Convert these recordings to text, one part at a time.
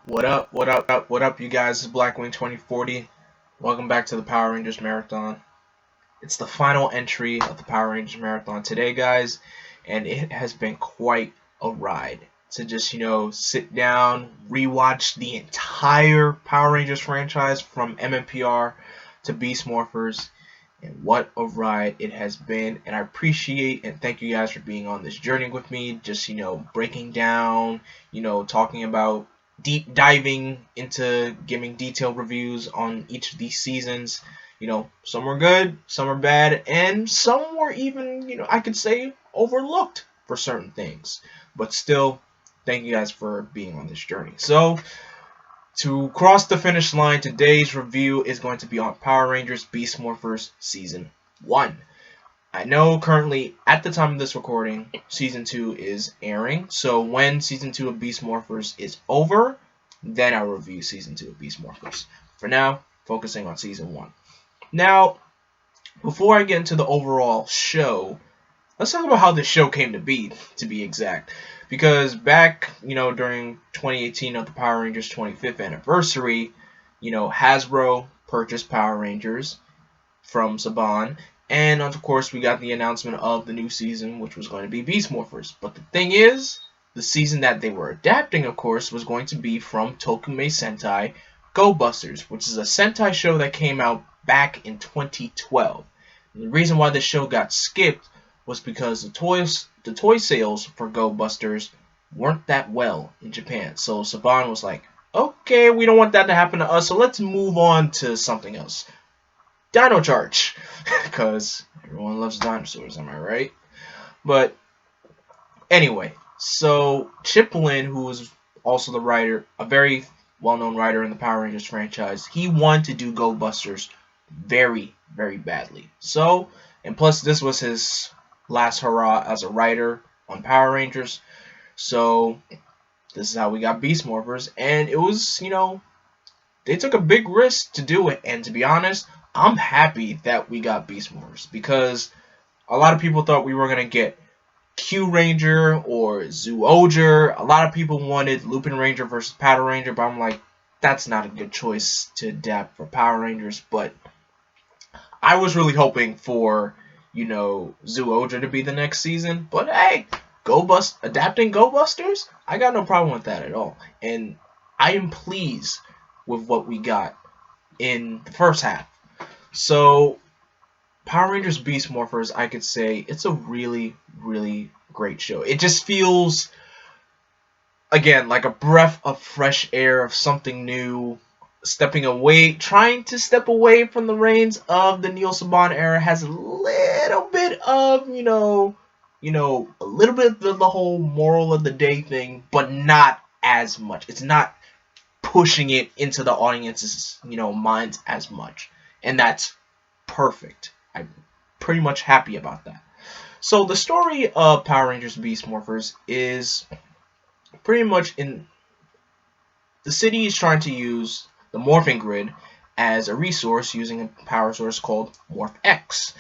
What up, what up, what up, you guys? This is Blackwing 2040. Welcome back to the Power Rangers Marathon. It's the final entry of the Power Rangers Marathon today, guys, and it has been quite a ride to just, sit down, rewatch the entire Power Rangers franchise from MMPR to Beast Morphers, and what a ride it has been. And I appreciate and thank you guys for being on this journey with me, just, breaking down, talking about deep diving into giving detailed reviews on each of these seasons. Some were good, some are bad, and some were even, I could say, overlooked for certain things. But still, thank you guys for being on this journey. So, to cross the finish line, today's review is going to be on Power Rangers Beast Morphers Season 1. I know currently, at the time of this recording, Season 2 is airing. So when Season 2 of Beast Morphers is over, then I'll review Season 2 of Beast Morphers. For now, focusing on Season 1. Now, before I get into the overall show, let's talk about how the show came to be exact. Because back, during 2018 of the Power Rangers 25th anniversary, Hasbro purchased Power Rangers from Saban. And of course, we got the announcement of the new season, which was going to be Beast Morphers. But the thing is, the season that they were adapting, of course, was going to be from Tokumei Sentai Go-Busters, which is a Sentai show that came out back in 2012. And the reason why the show got skipped was because the toy sales for Go-Busters weren't that well in Japan. So Saban was like, okay, we don't want that to happen to us, so let's move on to something else. Dino Charge, because everyone loves dinosaurs, am I right? But anyway, so Chip Lin, who was also the writer, a very well-known writer in the Power Rangers franchise, he wanted to do Go-Busters very, very badly. So, and plus this was his last hurrah as a writer on Power Rangers. So, this is how we got Beast Morphers, and it was, they took a big risk to do it, and to be honest, I'm happy that we got Beast Morphers, because a lot of people thought we were going to get Q Ranger or Zyuohger. A lot of people wanted Lupin Ranger versus Paddle Ranger, but I'm like, that's not a good choice to adapt for Power Rangers. But I was really hoping for, Zyuohger to be the next season. But hey, adapting Go-Busters, I got no problem with that at all. And I am pleased with what we got in the first half. So, Power Rangers Beast Morphers, I could say, it's a really, really great show. It just feels, again, like a breath of fresh air, of something new. Trying to step away from the reins of the Neil Saban era has a little bit of, a little bit of the whole moral of the day thing, but not as much. It's not pushing it into the audience's, minds as much. And that's perfect. I'm pretty much happy about that. So the story of Power Rangers Beast Morphers is pretty much in the city is trying to use the morphing grid as a resource using a power source called Morph X.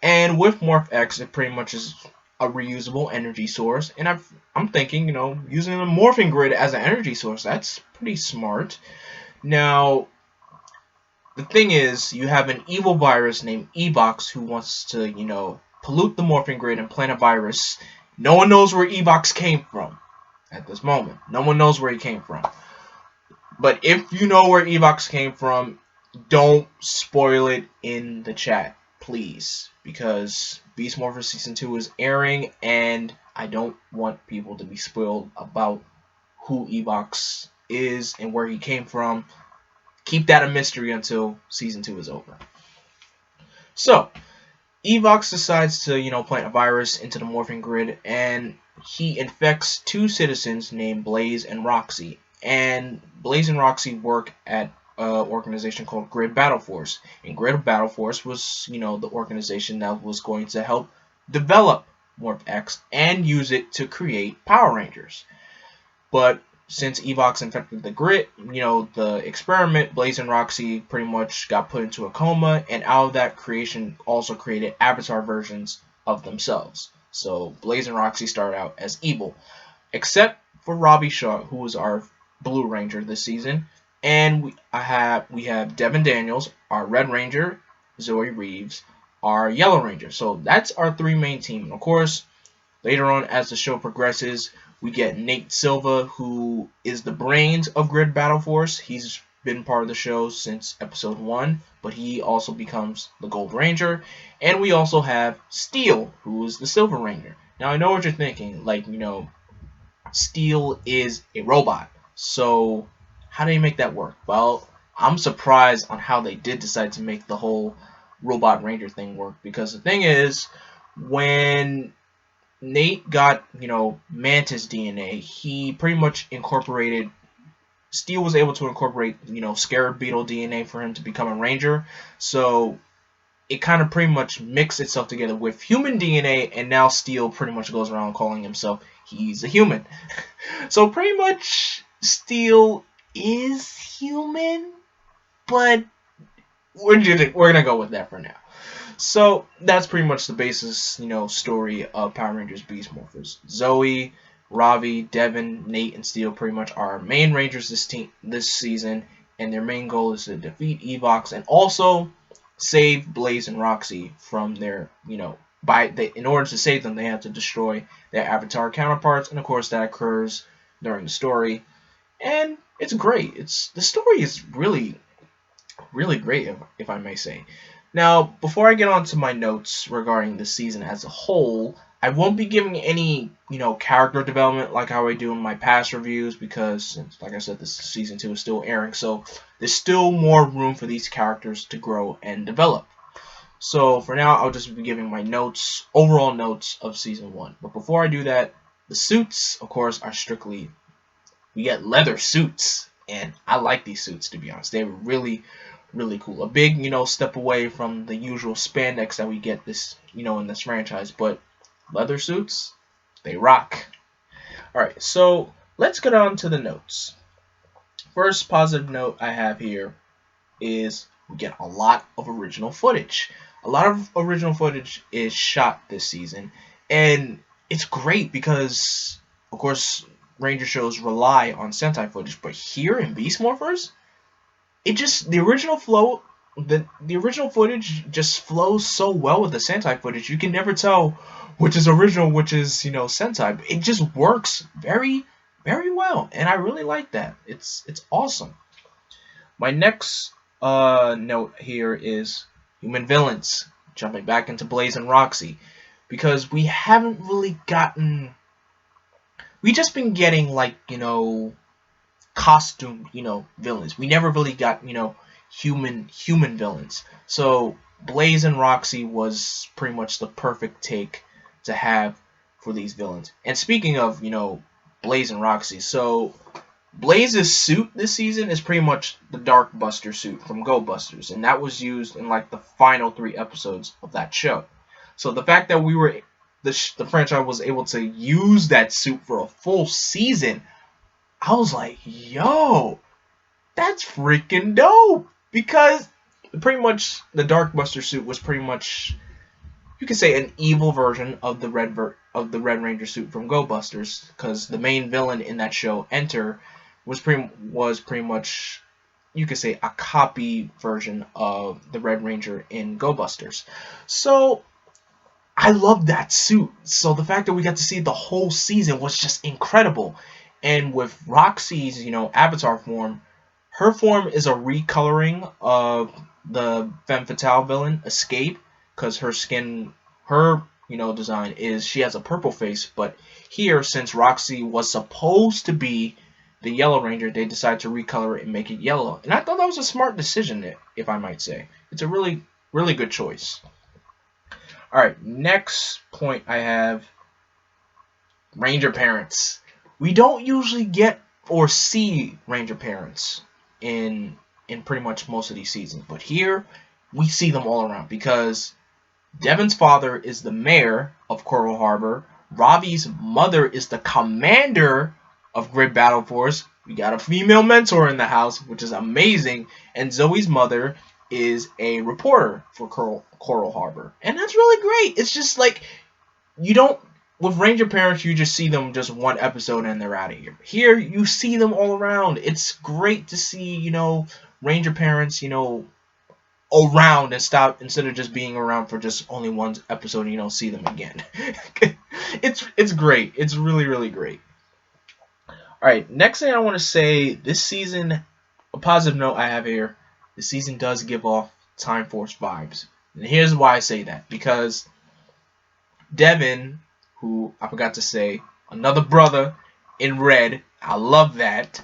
And with Morph X, it pretty much is a reusable energy source. And I'm thinking, using the morphing grid as an energy source, that's pretty smart. Now, the thing is, you have an evil virus named Evox who wants to, pollute the morphing grid and plant a virus. No one knows where Evox came from at this moment. No one knows where he came from. But if you know where Evox came from, don't spoil it in the chat, please. Because Beast Morphers Season 2 is airing, and I don't want people to be spoiled about who Evox is and where he came from. Keep that a mystery until Season 2 is over. So, Evox decides to, plant a virus into the morphing grid, and he infects two citizens named Blaze and Roxy. And Blaze and Roxy work at an organization called Grid Battle Force. And Grid Battle Force was, the organization that was going to help develop Morph X and use it to create Power Rangers. But since Evox infected the grid, the experiment, Blaze and Roxy pretty much got put into a coma, and out of that creation also created avatar versions of themselves. So Blaze and Roxy started out as evil, except for Robbie Shaw, who was our Blue Ranger this season, and we have Devin Daniels, our Red Ranger, Zoe Reeves, our Yellow Ranger. So that's our three main team. And of course, later on as the show progresses, we get Nate Silva, who is the brains of Grid Battle Force. He's been part of the show since episode 1, but he also becomes the Gold Ranger. And we also have Steel, who is the Silver Ranger. Now I know what you're thinking, like, Steel is a robot. So how do you make that work? Well, I'm surprised on how they did decide to make the whole robot ranger thing work, because the thing is, when Nate got, Mantis DNA, he pretty much incorporated, Steel was able to incorporate, Scarab Beetle DNA for him to become a ranger. So it kind of pretty much mixed itself together with human DNA, and now Steel pretty much goes around calling himself he's a human. So pretty much Steel is human, but we're gonna go with that for now. So that's pretty much the basis, story of Power Rangers Beast Morphers. Zoe, Ravi, Devin, Nate, and Steel pretty much are our main Rangers this season, and their main goal is to defeat Evox and also save Blaze and Roxy from their, in order to save them, they have to destroy their Avatar counterparts, and of course that occurs during the story, and it's great. The story is really, really great, if I may say. Now, before I get on to my notes regarding the season as a whole, I won't be giving any, character development like how I do in my past reviews, because, like I said, this season 2 is still airing, so there's still more room for these characters to grow and develop. So for now, I'll just be giving my notes, overall notes of season 1. But before I do that, the suits, of course, are strictly, we get leather suits, and I like these suits, to be honest. They're really, really cool. A big, step away from the usual spandex that we get this, in this franchise, but leather suits, they rock. Alright, so let's get on to the notes. First positive note I have here is we get a lot of original footage. A lot of original footage is shot this season, and it's great because, of course, Ranger shows rely on Sentai footage, but here in Beast Morphers, the original footage just flows so well with the Sentai footage. You can never tell which is original, which is, Sentai. It just works very, very well, and I really like that. It's awesome. My next note here is human villains. Jumping back into Blaze and Roxy, because we haven't really gotten. We just been getting costume, villains. We never really got, human villains. So Blaze and Roxy was pretty much the perfect take to have for these villains. And speaking of, Blaze and Roxy, so Blaze's suit this season is pretty much the Dark Buster suit from Go-Busters, and that was used in the final 3 episodes of that show. So the fact that the franchise was able to use that suit for a full season, I was like, yo, that's freaking dope. Because pretty much the Dark Buster suit was pretty much, you could say, an evil version of the Red Ranger suit from Go-Busters, because the main villain in that show, Enter, was pretty much, you could say, a copy version of the Red Ranger in Go-Busters. So I love that suit. So the fact that we got to see the whole season was just incredible. And with Roxy's, avatar form, her form is a recoloring of the Femme Fatale villain, Escape, because her skin, design is, she has a purple face, but here, since Roxy was supposed to be the Yellow Ranger, they decided to recolor it and make it yellow. And I thought that was a smart decision, if I might say. It's a really, really good choice. Alright, next point I have, Ranger parents. We don't usually get or see Ranger parents in pretty much most of these seasons, but here we see them all around, because Devin's father is the mayor of Coral Harbor, Ravi's mother is the commander of Grid Battle Force, we got a female mentor in the house, which is amazing, and Zoe's mother is a reporter for Coral Harbor, and that's really great. It's just you don't with Ranger parents, you just see them just one episode and they're out of here. Here, you see them all around. It's great to see, Ranger parents, around and stop instead of just being around for just only one episode and you don't see them again. It's great. It's really, really great. Alright, next thing I want to say, this season, a positive note I have here, the season does give off Time Force vibes. And here's why I say that. Because Devin, who I forgot to say, another brother in red, I love that.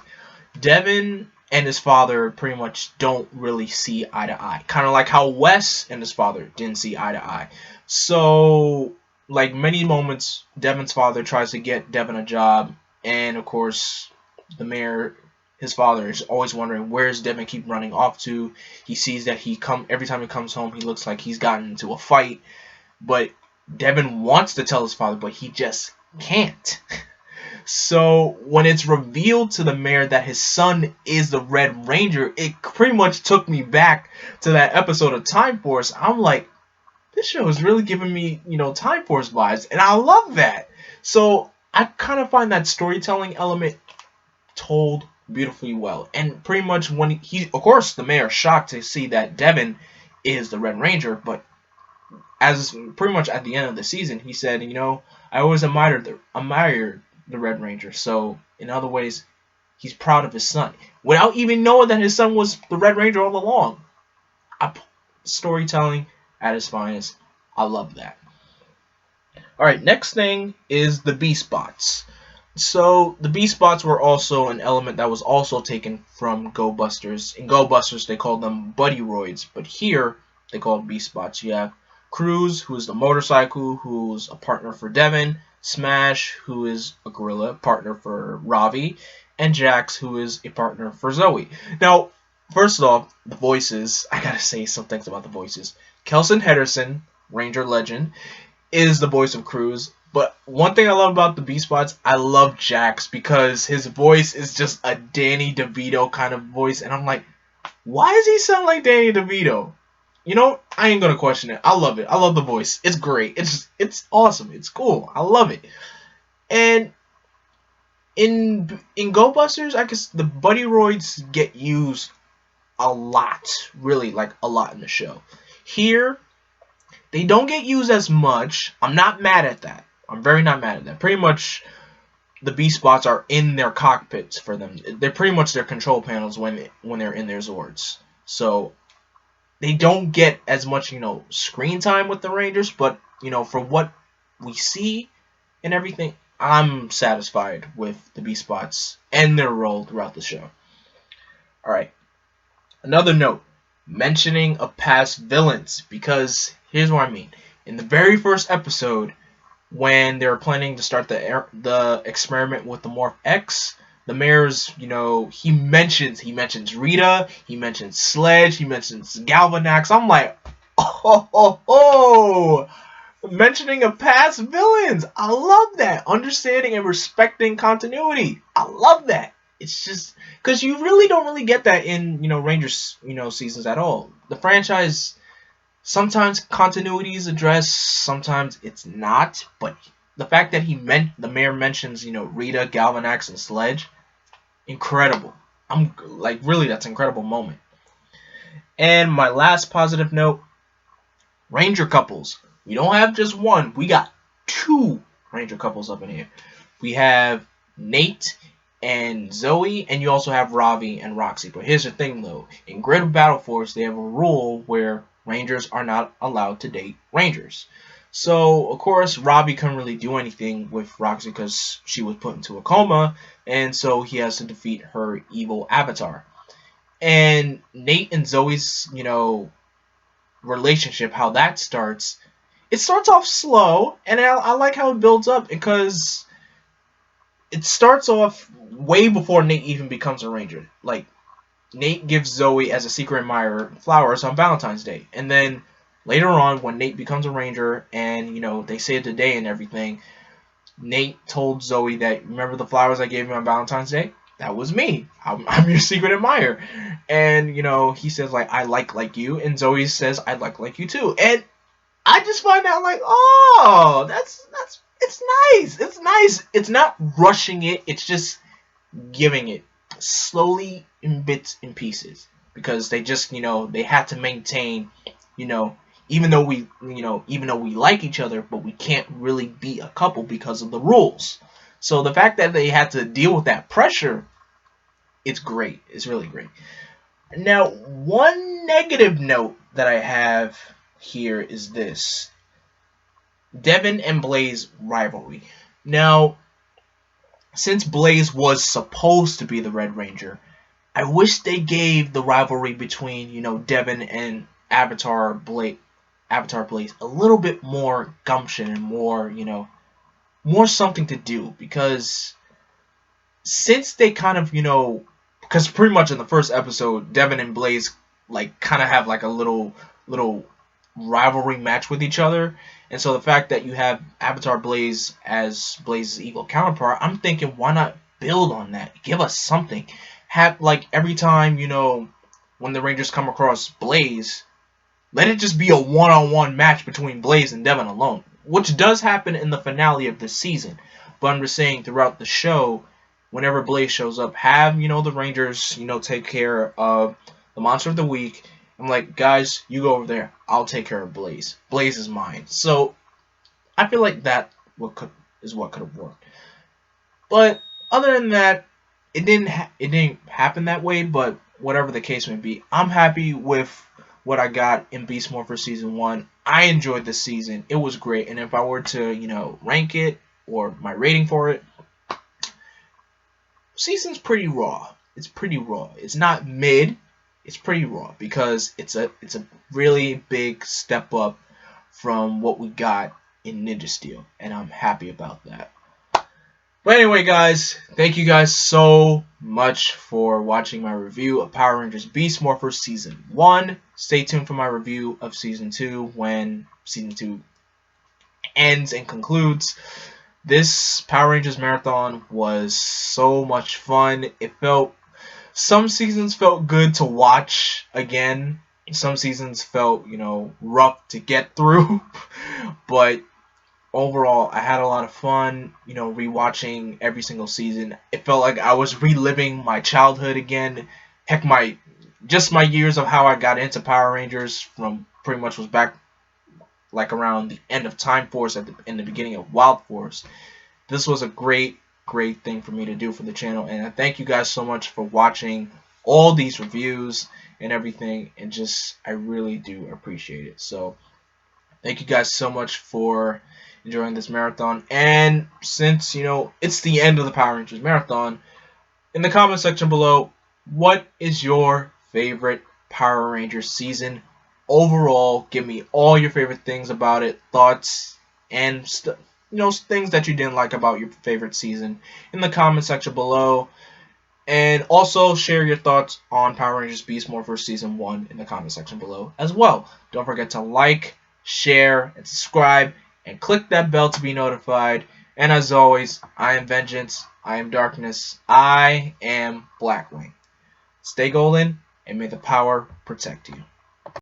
Devin and his father pretty much don't really see eye to eye. Kind of like how Wes and his father didn't see eye to eye. So, like many moments, Devin's father tries to get Devin a job. And, of course, the mayor, his father, is always wondering where's Devin keep running off to. He sees that every time he comes home, he looks like he's gotten into a fight. But Devin wants to tell his father, but he just can't. So when it's revealed to the mayor that his son is the Red Ranger, it pretty much took me back to that episode of Time Force. I'm like, this show is really giving me, Time Force vibes, and I love that. So I kind of find that storytelling element told beautifully well. And pretty much when of course, the mayor is shocked to see that Devin is the Red Ranger, but as pretty much at the end of the season, he said, I always admired the Red Ranger. So in other ways, he's proud of his son without even knowing that his son was the Red Ranger all along. Storytelling at its finest. I love that. Alright, next thing is the Beast Bots. So the Beast Bots were also an element that was also taken from Go-Busters. In Go-Busters, they called them Buddy Roids, but here they call it Beast Bots. You have Cruz, who is the motorcycle, who's a partner for Devin, Smash, who is a gorilla, partner for Ravi, and Jax, who is a partner for Zoe. Now, first off, the voices. I gotta say some things about the voices. Kelson Henderson, Ranger legend, is the voice of Cruz. But one thing I love about the Beast Bots, I love Jax because his voice is just a Danny DeVito kind of voice. And I'm like, why does he sound like Danny DeVito? I ain't gonna question it. I love it. I love the voice. It's great. It's awesome. It's cool. I love it. And in Go-Busters, I guess the Buddy Roids get used a lot. Really, like a lot in the show. Here, they don't get used as much. I'm not mad at that. I'm very not mad at that. Pretty much, the Beast Bots are in their cockpits for them. They're pretty much their control panels when they're in their Zords. So they don't get as much, screen time with the Rangers, but, for what we see and everything, I'm satisfied with the Beast Bots and their role throughout the show. Alright. Another note. Mentioning of past villains, because here's what I mean. In the very first episode, when they were planning to start the experiment with the Morph X, the mayor's, he mentions Rita, he mentions Sledge, he mentions Galvanax. I'm like, mentioning of past villains. I love that. Understanding and respecting continuity. I love that. It's just because you really don't really get that in, Rangers, seasons at all. The franchise, sometimes continuity is addressed, sometimes it's not. But the fact that the mayor mentions, Rita, Galvanax, and Sledge, incredible. I'm like, really, that's an incredible moment. And my last positive note, Ranger couples. We don't have just one. We got 2 Ranger couples up in here. We have Nate and Zoe, and you also have Ravi and Roxy. But here's the thing, though. In Grid of Battle Force, they have a rule where Rangers are not allowed to date Rangers. So, of course, Ravi couldn't really do anything with Roxy because she was put into a coma, and so he has to defeat her evil avatar. And Nate and Zoe's, relationship, how that starts, it starts off slow, and I like how it builds up because it starts off way before Nate even becomes a Ranger. Like, Nate gives Zoe as a secret admirer flowers on Valentine's Day, and then later on, when Nate becomes a Ranger and, they save the day and everything, Nate told Zoe that, remember the flowers I gave you on Valentine's Day? That was me. I'm your secret admirer. And, he says, like, I like you. And Zoe says, I like you too. And I just find out, like, oh, that's It's nice. It's nice. It's not rushing it. It's just giving it slowly in bits and pieces because they just, they had to maintain, you know, even though we like each other, but we can't really be a couple because of the rules. So the fact that they had to deal with that pressure, it's great. It's really great. Now, one negative note that I have here is this: Devin and Blaze rivalry. Now, since Blaze was supposed to be the Red Ranger, I wish they gave the rivalry between, Devin and Avatar Blaze a little bit more gumption and more, more something to do, because since they kind of, because pretty much in the first episode, Devin and Blaze like kind of have like a little rivalry match with each other. And so the fact that you have Avatar Blaze as Blaze's equal counterpart, I'm thinking, why not build on that? Give us something. Have, like, every time, when the Rangers come across Blaze, let it just be a one-on-one match between Blaze and Devin alone, which does happen in the finale of this season. But I'm just saying, throughout the show, whenever Blaze shows up, have, the Rangers, take care of the Monster of the Week. I'm like, guys, you go over there. I'll take care of Blaze. Blaze is mine. So I feel like that is what could have worked. But other than that, it didn't happen that way. But whatever the case may be, I'm happy with what I got in Beast Morphers Season 1. I enjoyed this season. It was great. And if I were to, rank it or my rating for it, season's pretty raw. It's pretty raw. It's not mid. It's pretty raw because it's a really big step up from what we got in Ninja Steel, and I'm happy about that. But anyway, guys, thank you guys so much for watching my review of Power Rangers Beast Morphers Season 1. Stay tuned for my review of Season 2 when Season 2 ends and concludes. This Power Rangers marathon was so much fun. Some seasons felt good to watch again. Some seasons felt, rough to get through. But overall, I had a lot of fun, rewatching every single season. It felt like I was reliving my childhood again. Heck, my years of how I got into Power Rangers from pretty much was back like around the end of Time Force in the beginning of Wild Force. This was a great thing for me to do for the channel, and I thank you guys so much for watching all these reviews and everything, and I really do appreciate it. So thank you guys so much for enjoying this marathon. And since it's the end of the Power Rangers marathon, in the comment section below, what is your favorite Power Rangers season overall? Give me all your favorite things about it, thoughts, and things that you didn't like about your favorite season in the comment section below. And also share your thoughts on Power Rangers Beast Morphers Season 1 in the comment section below as well. Don't forget to like, share, and subscribe, and click that bell to be notified. And as always, I am Vengeance, I am Darkness, I am Blackwing. Stay golden, and may the power protect you.